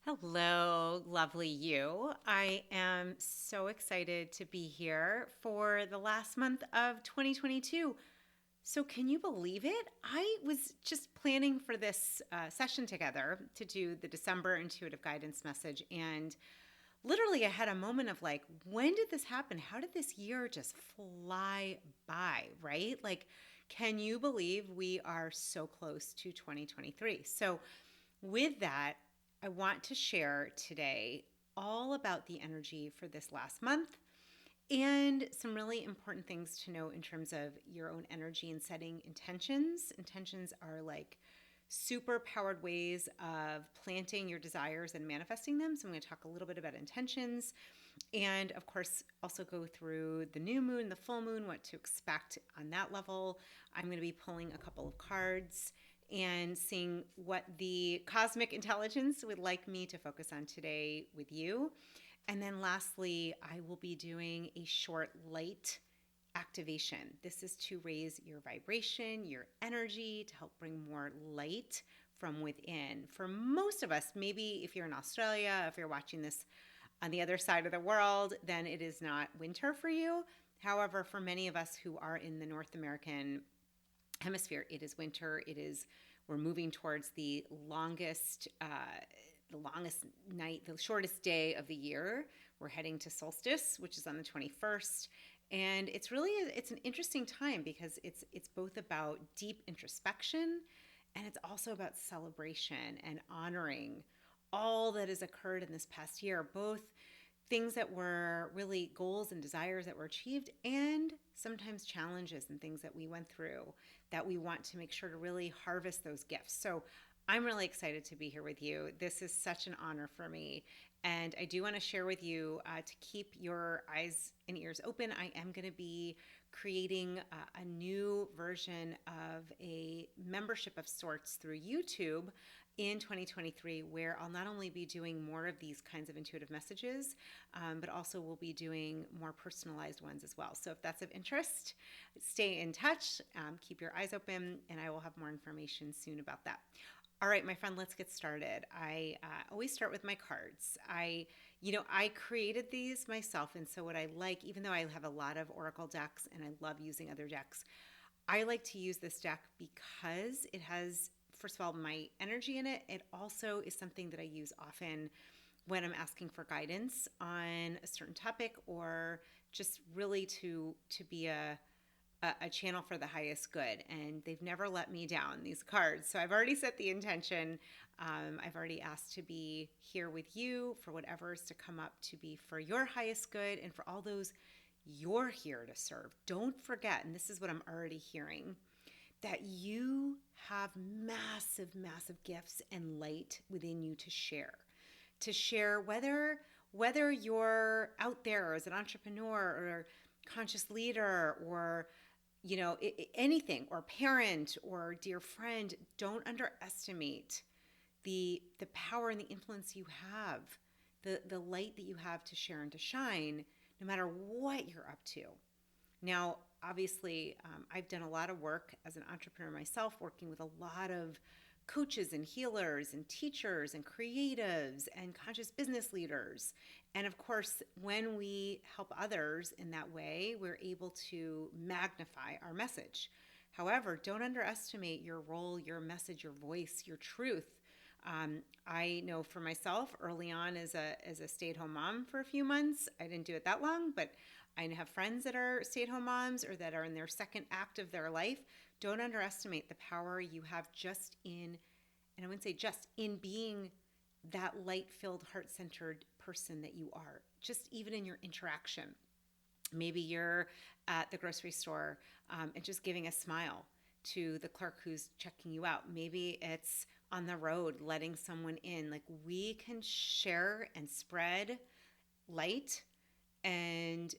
Hello, lovely you. I am so excited to be here for the last month of 2022. So, can you believe it? I was just planning for this session together to do the December intuitive guidance message. And literally, I had a moment of like, when did this happen? How did this year just fly by, right? Like, can you believe we are so close to 2023? So, with that, I want to share today all about the energy for this last month and some really important things to know in terms of your own energy and setting intentions. Intentions are like super powered ways of planting your desires and manifesting them. So, I'm going to talk a little bit about intentions and, of course, also go through the new moon, the full moon, what to expect on that level. I'm going to be pulling a couple of cards and seeing what the cosmic intelligence would like me to focus on today with you. And then lastly, I will be doing a short light activation. This is to raise your vibration, your energy, to help bring more light from within. For most of us, maybe if you're in Australia, if you're watching this on the other side of the world, then it is not winter for you. However, for many of us who are in the North American hemisphere, it is winter. We're moving towards the longest night, the shortest day of the year. We're heading to solstice, which is on the 21st. And it's an interesting time because it's both about deep introspection and it's also about celebration and honoring all that has occurred in this past year, both things that were really goals and desires that were achieved, and sometimes challenges and things that we went through that we want to make sure to really harvest those gifts. So I'm really excited to be here with you. This is such an honor for me. And I do want to share with you to keep your eyes and ears open. I am going to be creating a new version of a membership of sorts through YouTube in 2023, where I'll not only be doing more of these kinds of intuitive messages, but also we'll be doing more personalized ones as well. So if that's of interest, stay in touch, keep your eyes open, and I will have more information soon about that. All right, my friend, let's get started. I always start with my cards. I created these myself, and so what I like, even though I have a lot of oracle decks and I love using other decks, I like to use this deck because it has, first of all, my energy in it. It also is something that I use often when I'm asking for guidance on a certain topic or just really to be a channel for the highest good. And they've never let me down, these cards. So I've already set the intention. I've already asked to be here with you for whatever is to come up to be for your highest good and for all those you're here to serve. Don't forget, and this is what I'm already hearing, that you have massive, massive gifts and light within you to share. To share whether you're out there as an entrepreneur or conscious leader or anything, or parent or dear friend, don't underestimate the power and the influence you have, the light that you have to share and to shine, no matter what you're up to. Now, obviously, I've done a lot of work as an entrepreneur myself, working with a lot of coaches and healers and teachers and creatives and conscious business leaders. And of course, when we help others in that way, we're able to magnify our message. However, don't underestimate your role, your message, your voice, your truth. I know for myself early on as a stay-at-home mom for a few months, I didn't do it that long, but I have friends that are stay-at-home moms or that are in their second act of their life. Don't underestimate the power you have just in, and I wouldn't say just in being that light-filled, heart-centered person that you are, just even in your interaction. Maybe you're at the grocery store and just giving a smile to the clerk who's checking you out. Maybe it's on the road letting someone in. Like, we can share and spread light and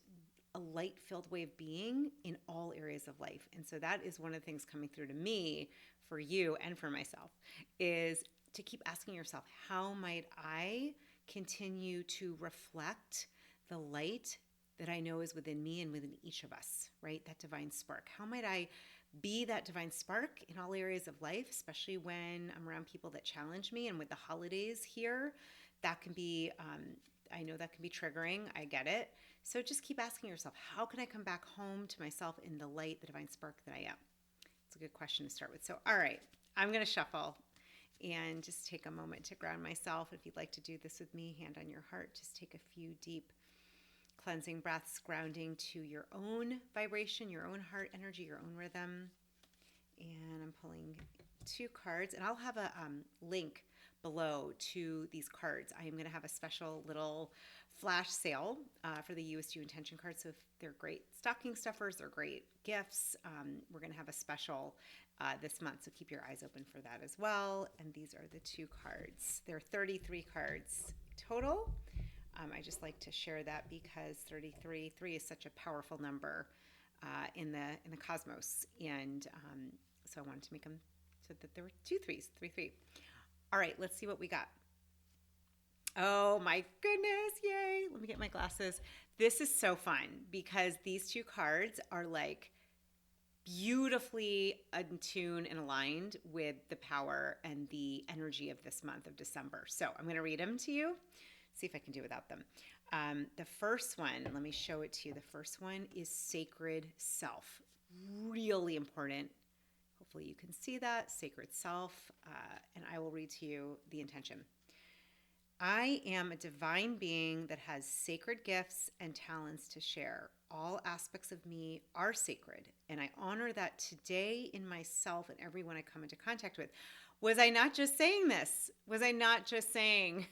a light filled way of being in all areas of life. And so that is one of the things coming through to me for you and for myself, is to keep asking yourself, how might I continue to reflect the light that I know is within me and within each of us, right? That divine spark. How might I be that divine spark in all areas of life, especially when I'm around people that challenge me? And with the holidays here, that can be, I know that can be triggering. I get it. So just keep asking yourself, how can I come back home to myself in the light, the divine spark that I am? It's a good question to start with. So, all right, I'm going to shuffle and just take a moment to ground myself. If you'd like to do this with me, hand on your heart, just take a few deep cleansing breaths, grounding to your own vibration, your own heart energy, your own rhythm. And I'm pulling 2 cards, and I'll have a link below to these cards. I am going to have a special little flash sale for the You-est intention cards. So if they're great stocking stuffers, they're great gifts. We're going to have a special this month, so keep your eyes open for that as well. And these are the 2 cards. There are 33 cards total. I just like to share that because 33 is such a powerful number in the cosmos, and so I wanted to make them so that there were 2 threes, 3. All right, let's see what we got. Oh my goodness, yay. Let me get my glasses. This is so fun because these 2 cards are like beautifully in tune and aligned with the power and the energy of this month of December. So I'm going to read them to you, see if I can do without them. The first one, let me show it to you. The first one is sacred self. Really important. Hopefully you can see that, sacred self, and I will read to you the intention. I am a divine being that has sacred gifts and talents to share. All aspects of me are sacred, and I honor that today in myself and everyone I come into contact with. Was I not just saying this? Was I not just saying,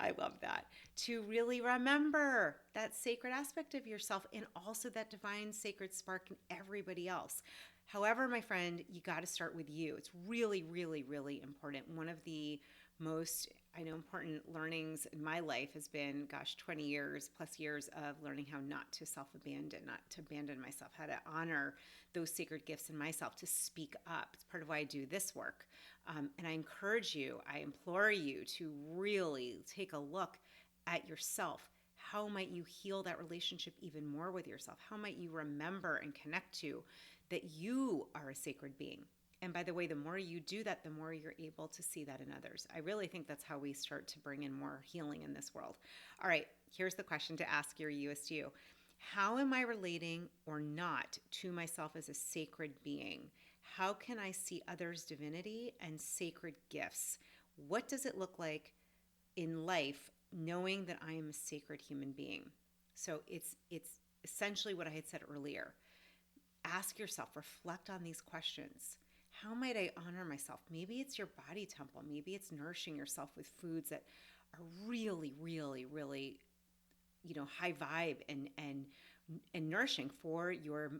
I love that, to really remember that sacred aspect of yourself and also that divine sacred spark in everybody else. However, my friend, you got to start with you. It's really, really, really important. One of the most, I know, important learnings in my life has been, 20 years plus years of learning how not to self-abandon, not to abandon myself, how to honor those sacred gifts in myself, to speak up. It's part of why I do this work. And I encourage you, I implore you to really take a look at yourself. How might you heal that relationship even more with yourself? How might you remember and connect to that you are a sacred being? And by the way, the more you do that, the more you're able to see that in others. I really think that's how we start to bring in more healing in this world. All right, here's the question to ask your You-est you. How am I relating or not to myself as a sacred being? How can I see others' divinity and sacred gifts? What does it look like in life knowing that I am a sacred human being? So it's essentially what I had said earlier. Ask yourself, reflect on these questions. How might I honor myself? Maybe it's your body temple. Maybe it's nourishing yourself with foods that are really, really, really, high vibe and nourishing for your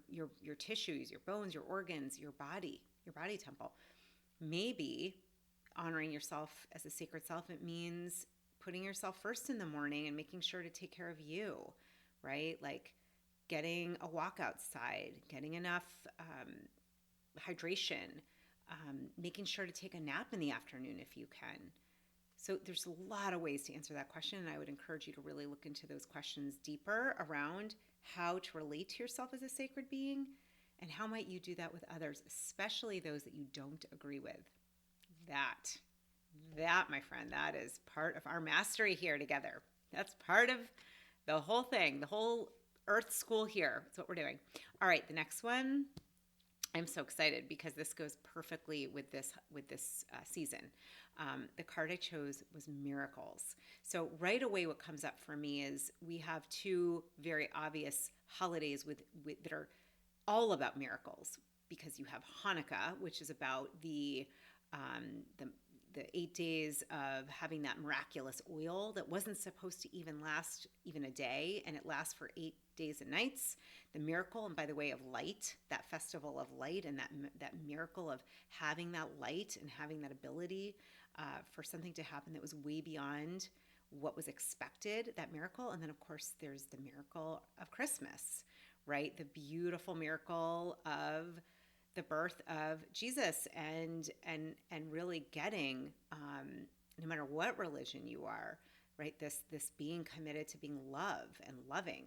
tissues, your bones, your organs, your body temple. Maybe honoring yourself as a sacred self, it means putting yourself first in the morning and making sure to take care of you, right? Like getting a walk outside, getting enough hydration, making sure to take a nap in the afternoon if you can. So there's a lot of ways to answer that question, and I would encourage you to really look into those questions deeper around how to relate to yourself as a sacred being and how might you do that with others, especially those that you don't agree with. That, my friend, that is part of our mastery here together. That's part of the whole thing, the whole Earth school here. That's what we're doing. All right, the next one. I'm so excited because this goes perfectly with this season. The card I chose was miracles. So right away, what comes up for me is we have 2 very obvious holidays that are all about miracles, because you have Hanukkah, which is about the 8 days of having that miraculous oil that wasn't supposed to even last even a day, and it lasts for 8 days and nights. The miracle, and by the way, of light, that festival of light, and that miracle of having that light and having that ability for something to happen that was way beyond what was expected, that miracle. And then, of course, there's the miracle of Christmas, right? The beautiful miracle of the birth of Jesus, and really getting, no matter what religion you are, right? This being committed to being love and loving,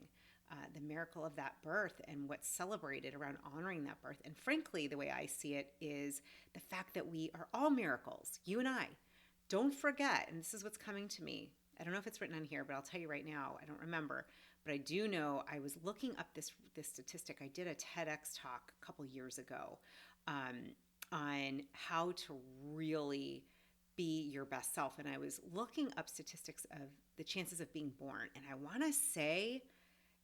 the miracle of that birth and what's celebrated around honoring that birth. And frankly, the way I see it is the fact that we are all miracles, you and I, don't forget, and this is what's coming to me. I don't know if it's written on here, but I'll tell you right now, I don't remember. But I do know I was looking up this statistic. I did a TEDx talk a couple years ago on how to really be your best self. And I was looking up statistics of the chances of being born. And I want to say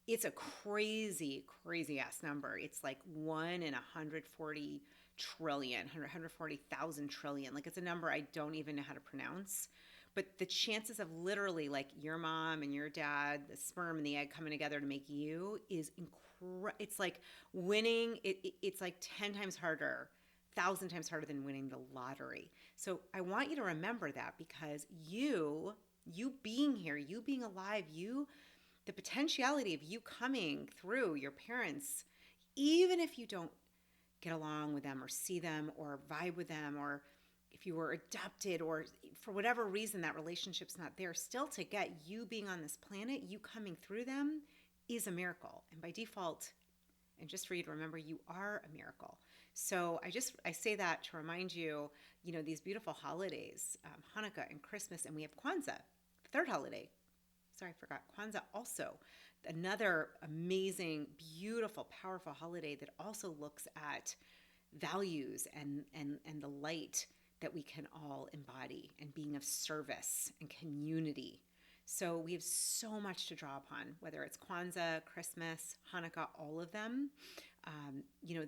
it's a crazy, crazy ass number. It's like 1 in 140 trillion, 140,000 trillion. Like it's a number I don't even know how to pronounce. But the chances of literally like your mom and your dad, the sperm and the egg coming together to make you is incredible. It's like winning, it's like 10 times harder, 1,000 times harder than winning the lottery. So I want you to remember that because you being here, you being alive, the potentiality of you coming through your parents, even if you don't get along with them or see them or vibe with them, or if you were adopted or for whatever reason that relationship's not there, still to get you being on this planet, you coming through them is a miracle. And by default, and just for you to remember, you are a miracle. So I say that to remind you, these beautiful holidays, Hanukkah and Christmas, and we have Kwanzaa, the third holiday. Sorry, I forgot. Kwanzaa also, another amazing, beautiful, powerful holiday that also looks at values and the light that we can all embody and being of service and community. So we have so much to draw upon, whether it's Kwanzaa, Christmas, Hanukkah, all of them.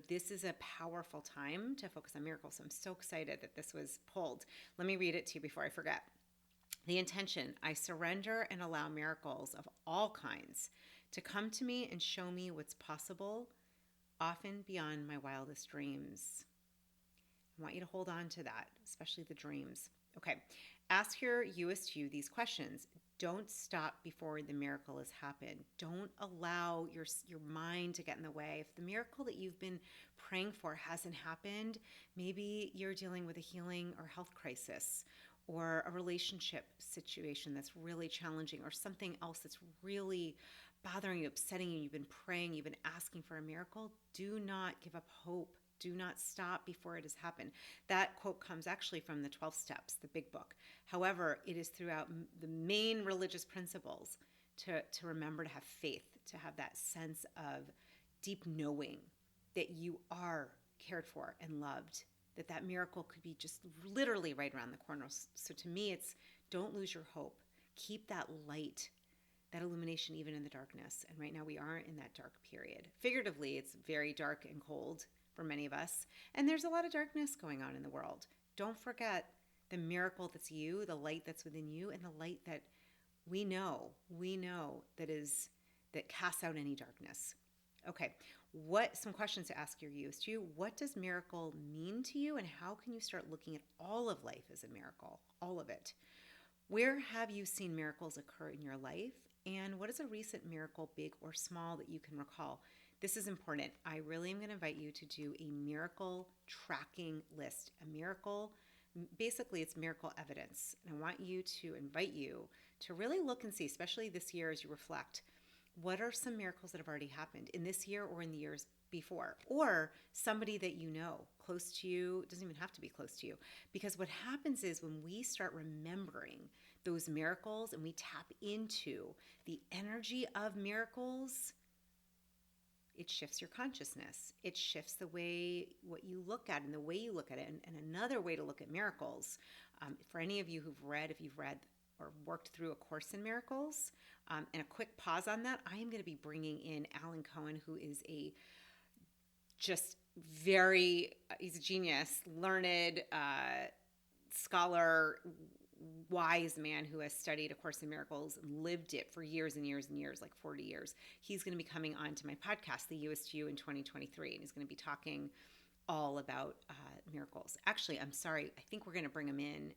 This is a powerful time to focus on miracles. So I'm so excited that this was pulled. Let me read it to you before I forget. The intention: I surrender and allow miracles of all kinds to come to me and show me what's possible, often beyond my wildest dreams. I want you to hold on to that, especially the dreams. Okay, ask your You-est you these questions. Don't stop before the miracle has happened. Don't allow your mind to get in the way. If the miracle that you've been praying for hasn't happened, maybe you're dealing with a healing or health crisis, or a relationship situation that's really challenging, or something else that's really bothering you, upsetting you. You've been praying, you've been asking for a miracle. Do not give up hope. Do not stop before it has happened. That quote comes actually from the 12 Steps, the big book. However, it is throughout the main religious principles to remember to have faith, to have that sense of deep knowing that you are cared for and loved, that miracle could be just literally right around the corner. So to me, it's don't lose your hope. Keep that light, that illumination even in the darkness. And right now we are in that dark period. Figuratively, it's very dark and cold for many of us. And there's a lot of darkness going on in the world. Don't forget the miracle that's you, the light that's within you, and the light that we know that casts out any darkness. Okay, some questions to ask your Youest you. What does miracle mean to you, and how can you start looking at all of life as a miracle, all of it? Where have you seen miracles occur in your life, and what is a recent miracle, big or small, that you can recall? This is important. I really am going to invite you to do a miracle tracking list. Basically it's miracle evidence. And I want you to invite you to really look and see, especially this year as you reflect, what are some miracles that have already happened in this year or in the years before, or somebody that you know close to you. It doesn't even have to be close to you, because what happens is when we start remembering those miracles and we tap into the energy of miracles, it shifts your consciousness. It shifts the way what you look at and the way you look at it. And another way to look at miracles, for any of you if you've read or worked through A Course in Miracles, and a quick pause on that, I am going to be bringing in Alan Cohen, who is he's a genius, learned scholar, wise man who has studied A Course in Miracles and lived it for years and years and years, like 40 years. He's going to be coming on to my podcast, The You-est You, in 2023, and he's going to be talking all about miracles. Actually, I'm sorry, I think we're going to bring him in.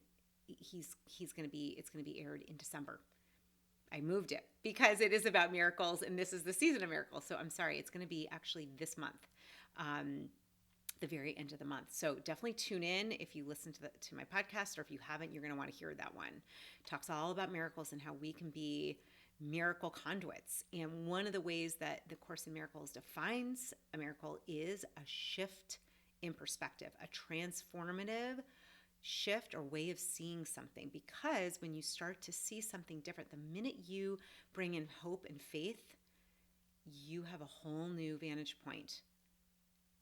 It's going to be aired in December. I moved it because it is about miracles, and this is the season of miracles. So I'm sorry, it's going to be actually this month. The very end of the month. So definitely tune in if you listen to my podcast, or if you haven't, you're going to want to hear that one. It talks all about miracles and how we can be miracle conduits. And one of the ways that the Course in Miracles defines a miracle is a shift in perspective, a transformative shift or way of seeing something, because when you start to see something different, the minute you bring in hope and faith, you have a whole new vantage point.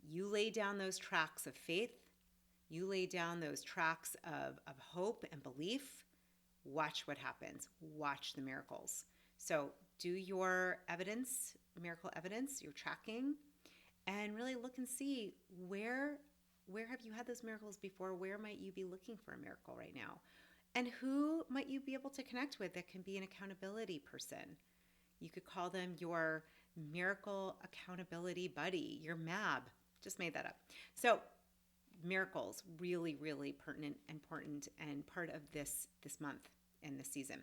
You lay down those tracks of faith, you lay down those tracks of hope and belief. Watch what happens. Watch the miracles. So do your evidence, miracle evidence, your tracking, and really look and see where have you had those miracles before? Where might you be looking for a miracle right now? And who might you be able to connect with that can be an accountability person? You could call them your miracle accountability buddy, your MAB. Just made that up. So miracles, really, really pertinent, important, and part of this month and this season.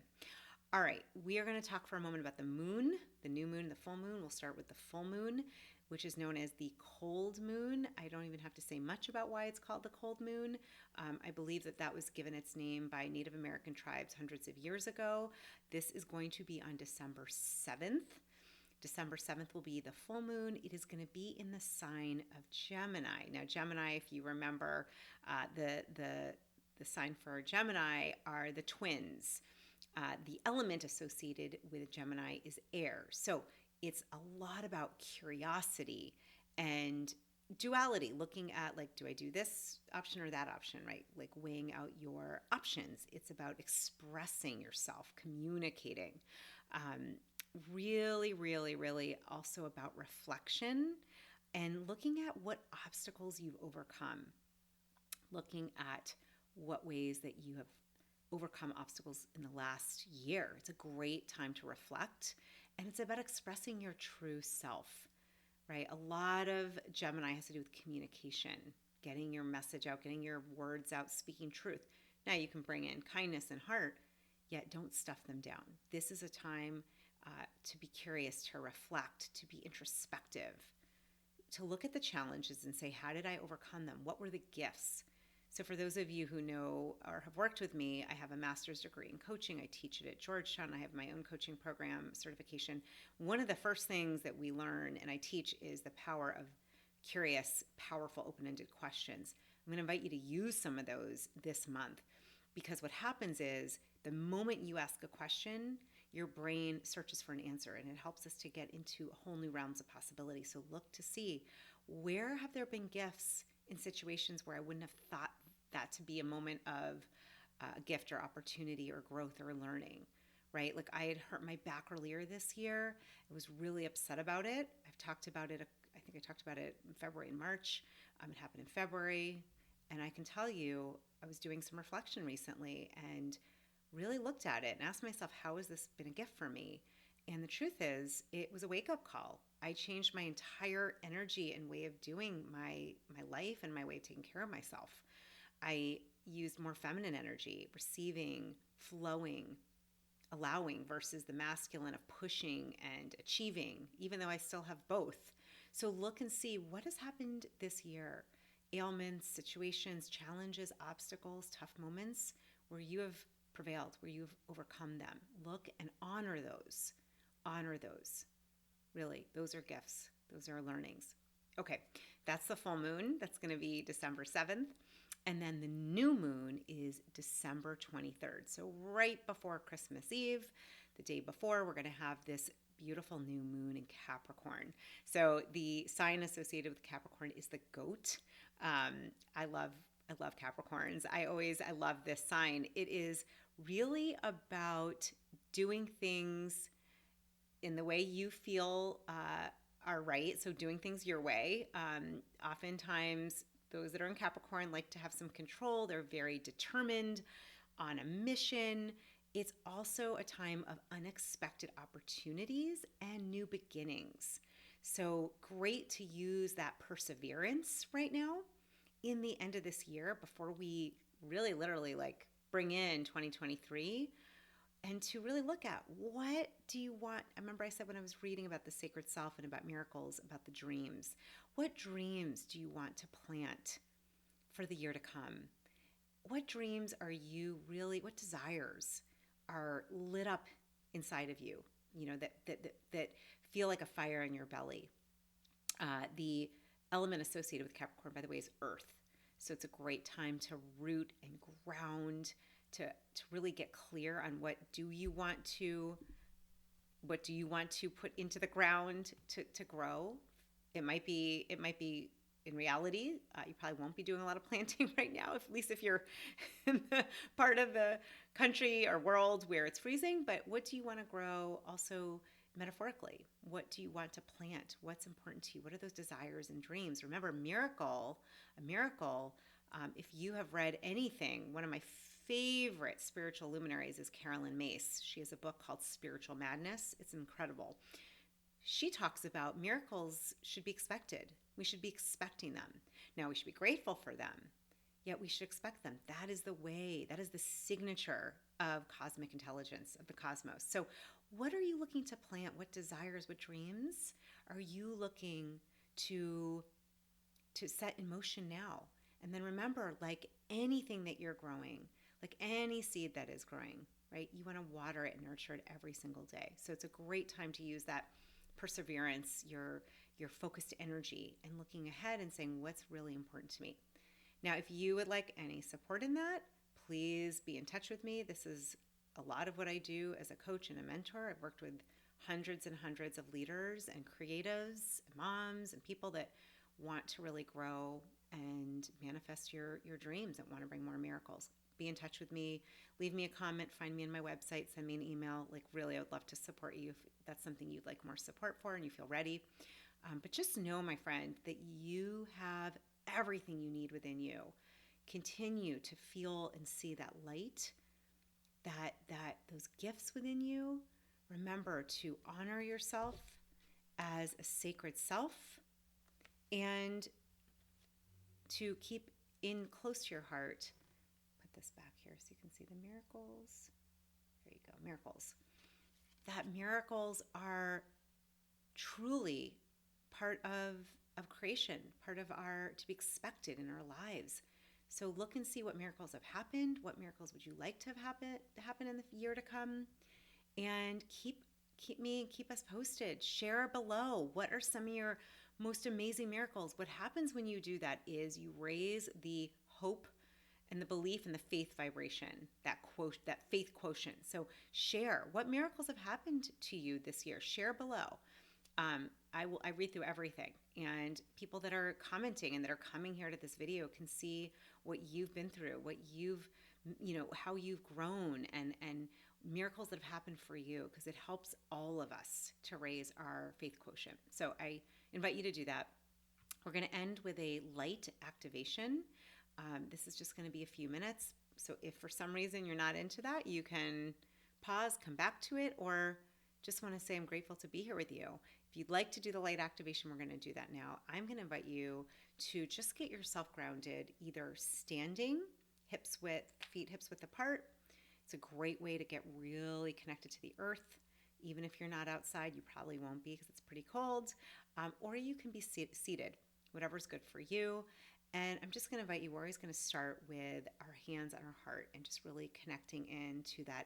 All right, we are going to talk for a moment about the moon, the new moon, the full moon. We'll start with the full moon, which is known as the cold moon. I don't even have to say much about why it's called the cold moon. I believe that was given its name by Native American tribes hundreds of years ago. This is going to be on December 7th. December 7th will be the full moon. It is going to be in the sign of Gemini. Now, Gemini, if you remember, the sign for Gemini are the twins. The element associated with Gemini is air. So it's a lot about curiosity and duality, looking at like, do I do this option or that option, right? Like weighing out your options. It's about expressing yourself, communicating. Really, really, really also about reflection and looking at what obstacles you've overcome, looking at what ways that you have overcome obstacles in the last year. It's a great time to reflect, and it's about expressing your true self, right? A lot of Gemini has to do with communication, getting your message out, getting your words out, speaking truth. Now you can bring in kindness and heart, yet don't stuff them down. This is a time to be curious, to reflect, to be introspective, to look at the challenges and say, how did I overcome them? What were the gifts? So for those of you who know or have worked with me, I have a master's degree in coaching. I teach it at Georgetown. I have my own coaching program certification. One of the first things that we learn and I teach is the power of curious, powerful, open-ended questions. I'm going to invite you to use some of those this month, because what happens is the moment you ask a question, your brain searches for an answer, and it helps us to get into a whole new realms of possibility. So look to see, where have there been gifts in situations where I wouldn't have thought that to be a moment of gift or opportunity or growth or learning, right? Like I had hurt my back earlier this year. I was really upset about it. I've talked about it. I think I talked about it in February and March. It happened in February. And I can tell you, I was doing some reflection recently and really looked at it and asked myself, how has this been a gift for me? And the truth is, it was a wake-up call. I changed my entire energy and way of doing my life and my way of taking care of myself. I used more feminine energy, receiving, flowing, allowing, versus the masculine of pushing and achieving, even though I still have both. So look and see what has happened this year. Ailments, situations, challenges, obstacles, tough moments where you have prevailed, where you've overcome them. Look and honor those. Honor those. Really, those are gifts. Those are learnings. Okay, that's the full moon. That's going to be December 7th. And then the new moon is December 23rd. So right before Christmas Eve, the day before, we're going to have this beautiful new moon in Capricorn. So the sign associated with Capricorn is the goat. I love Capricorns. I love this sign. It is really about doing things in the way you feel are right. So doing things your way. Oftentimes, those that are in Capricorn like to have some control. They're very determined on a mission. It's also a time of unexpected opportunities and new beginnings. So great to use that perseverance right now in the end of this year before we really literally like bring in 2023, and to really look at, what do you want? I remember I said when I was reading about the sacred self and about miracles, about the dreams, what dreams do you want to plant for the year to come? What dreams are you really, what desires are lit up inside of you, that feel like a fire in your belly? The element associated with Capricorn, by the way, is earth. So it's a great time to root and ground, to really get clear on what do you want to put into the ground to grow. It might be in reality, you probably won't be doing a lot of planting right now, at least if you're in the part of the country or world where it's freezing. But what do you want to grow also metaphorically? What do you want to plant? What's important to you? What are those desires and dreams? Remember, a miracle, if you have read anything, one of my favorite spiritual luminaries is Carolyn Mace. She has a book called Spiritual Madness. It's incredible. She talks about miracles should be expected. We should be expecting them. Now, we should be grateful for them, yet we should expect them. That is the way, that is the signature of cosmic intelligence, of the cosmos. So, what are you looking to plant? What desires, what dreams are you looking to set in motion now? And then remember, like anything that you're growing, like any seed that is growing, right? You want to water it and nurture it every single day. So it's a great time to use that perseverance, your focused energy, and looking ahead and saying, what's really important to me? Now, if you would like any support in that, please be in touch with me. This is a lot of what I do as a coach and a mentor. I've worked with hundreds and hundreds of leaders and creatives, and moms, and people that want to really grow and manifest your dreams and want to bring more miracles. Be in touch with me. Leave me a comment. Find me on my website. Send me an email. Like, really, I would love to support you if that's something you'd like more support for and you feel ready. But just know, my friend, that you have everything you need within you. Continue to feel and see that light, that those gifts within you. Remember to honor yourself as a sacred self, and to keep in close to your heart. Put this back here so you can see the miracles. There you go, miracles. That miracles are truly part of creation, part of our to be expected in our lives. So look and see what miracles have happened. What miracles would you like to have happen in the year to come? And keep us posted. Share below. What are some of your most amazing miracles? What happens when you do that is you raise the hope and the belief and the faith vibration, that faith quotient. So share what miracles have happened to you this year. Share below. I read through everything, and people that are commenting and that are coming here to this video can see what you've been through, what how you've grown, and miracles that have happened for you, because it helps all of us to raise our faith quotient. So I invite you to do that. We're going to end with a light activation. This is just going to be a few minutes. So if for some reason you're not into that, you can pause, come back to it, or just want to say I'm grateful to be here with you. If you'd like to do the light activation, we're going to do that now. I'm going to invite you to just get yourself grounded, either standing, feet hips width apart. It's a great way to get really connected to the earth. Even if you're not outside, you probably won't be because it's pretty cold. Or you can be seated, whatever's good for you. And I'm just going to invite you, we're always going to start with our hands on our heart and just really connecting into that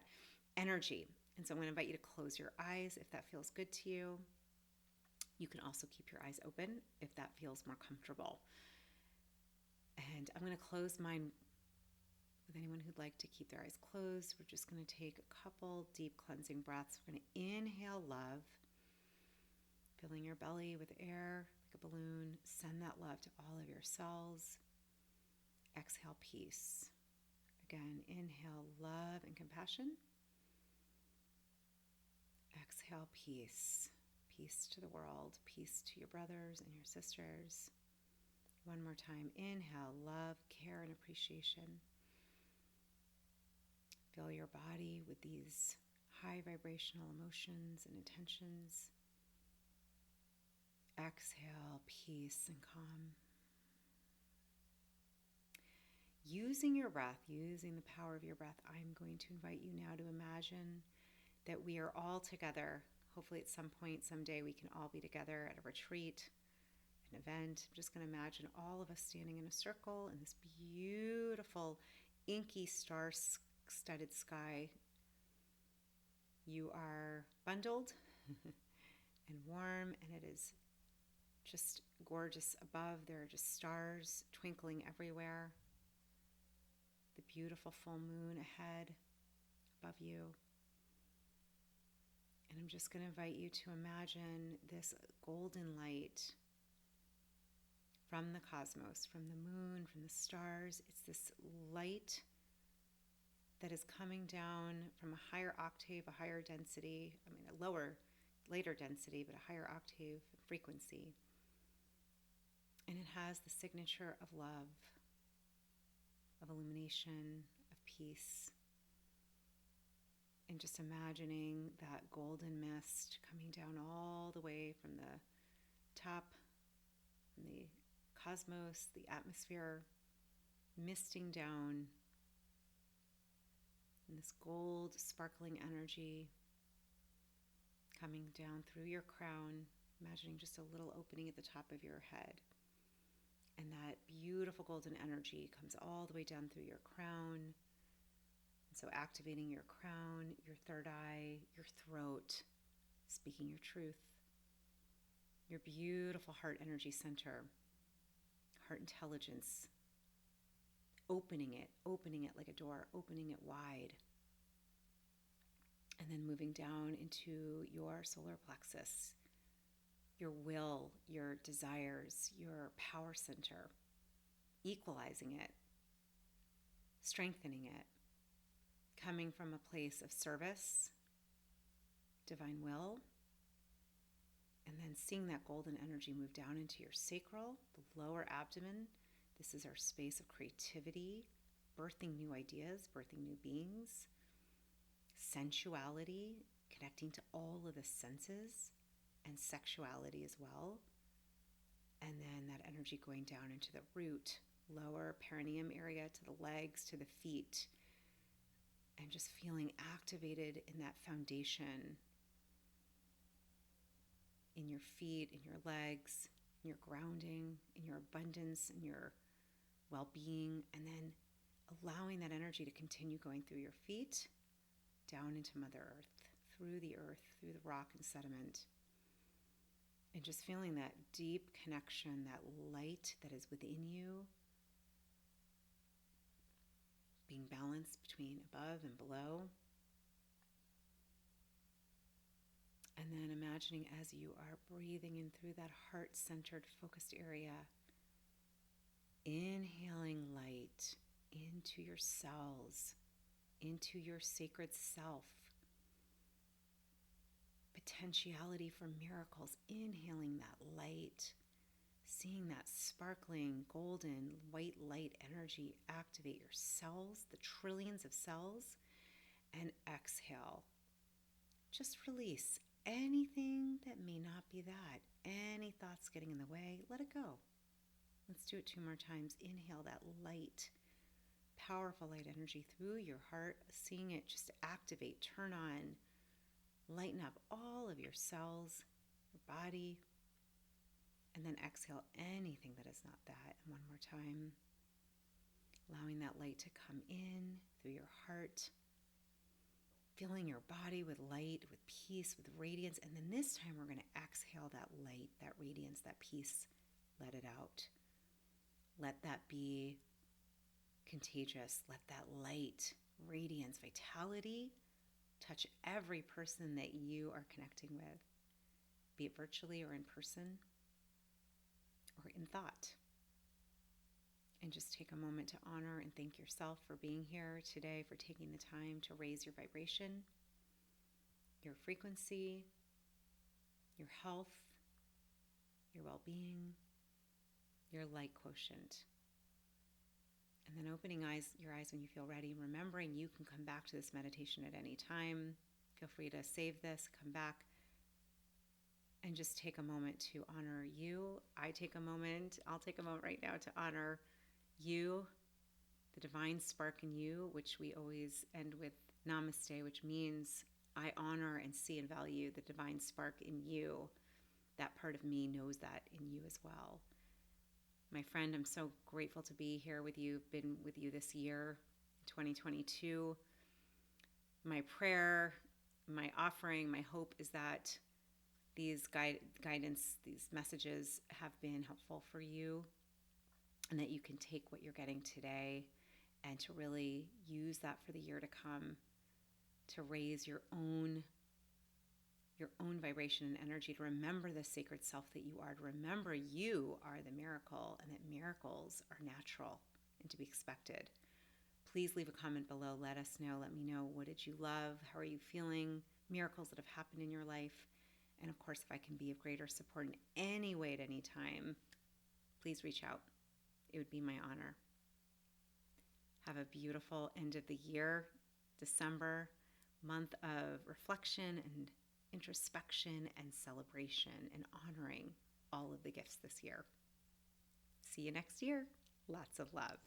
energy. And so I'm going to invite you to close your eyes if that feels good to you. You can also keep your eyes open if that feels more comfortable. And I'm going to close mine with anyone who'd like to keep their eyes closed. We're just going to take a couple deep cleansing breaths. We're going to inhale love, filling your belly with air like a balloon. Send that love to all of your cells. Exhale peace. Again, inhale love and compassion. Exhale peace. Peace to the world. Peace to your brothers and your sisters. One more time. Inhale love, care, and appreciation. Fill your body with these high vibrational emotions and intentions. Exhale peace and calm. Using your breath, using the power of your breath, I'm going to invite you now to imagine that we are all together. Hopefully at some point, someday, we can all be together at a retreat, an event. I'm just going to imagine all of us standing in a circle in this beautiful, inky, star-studded sky. You are bundled and warm, and it is just gorgeous above. There are just stars twinkling everywhere. The beautiful full moon ahead above you. And I'm just going to invite you to imagine this golden light from the cosmos, from the moon, from the stars. It's this light that is coming down from a higher octave, a higher density, a later density, but a higher octave frequency. And it has the signature of love, of illumination, of peace. And just imagining that golden mist coming down all the way from the top, from the cosmos, the atmosphere, misting down in this gold sparkling energy coming down through your crown, imagining just a little opening at the top of your head. And that beautiful golden energy comes all the way down through your crown. And so activating your crown, your third eye, your throat, speaking your truth, your beautiful heart energy center, heart intelligence, opening it like a door, opening it wide. And then moving down into your solar plexus, your will, your desires, your power center, equalizing it, strengthening it, coming from a place of service, divine will, and then seeing that golden energy move down into your sacral, the lower abdomen. This is our space of creativity, birthing new ideas, birthing new beings, sensuality, connecting to all of the senses, and sexuality as well. And then that energy going down into the root, lower perineum area, to the legs, to the feet, and just feeling activated in that foundation, in your feet, in your legs, in your grounding, in your abundance, in your well-being, and then allowing that energy to continue going through your feet, down into Mother Earth, through the rock and sediment, and just feeling that deep connection, that light that is within you, being balanced between above and below. And then imagining as you are breathing in through that heart-centered, focused area, inhaling light into your cells, into your sacred self, potentiality for miracles, inhaling that light, seeing that sparkling, golden, white light energy activate your cells, the trillions of cells, and exhale. Just release anything that may not be that. Any thoughts getting in the way, let it go. Let's do it 2 more times. Inhale that light, powerful light energy through your heart, seeing it just activate, turn on, lighten up all of your cells, your body, and then exhale anything that is not that. And one more time, allowing that light to come in through your heart, filling your body with light, with peace, with radiance. And then this time we're going to exhale that light, that radiance, that peace, let it out. Let that be contagious. Let that light, radiance, vitality touch every person that you are connecting with, be it virtually or in person or in thought. And just take a moment to honor and thank yourself for being here today, for taking the time to raise your vibration, your frequency, your health, your well-being, your light quotient. And then opening your eyes when you feel ready, remembering you can come back to this meditation at any time. Feel free to save this, come back, and just take a moment to honor you. I'll take a moment right now to honor you, the divine spark in you, which we always end with namaste, which means I honor and see and value the divine spark in you. That part of me knows that in you as well. My friend, I'm so grateful to be here with you, been with you this year, 2022. My prayer, my offering, my hope is that these guidance, these messages have been helpful for you, and that you can take what you're getting today and to really use that for the year to come to raise your own vibration and energy, to remember the sacred self that you are, to remember you are the miracle and that miracles are natural and to be expected. Please leave a comment below. Let us know. Let me know, what did you love? How are you feeling? Miracles that have happened in your life. And of course, if I can be of greater support in any way at any time, please reach out. It would be my honor. Have a beautiful end of the year, December, month of reflection and introspection and celebration and honoring all of the gifts this year. See you next year. Lots of love.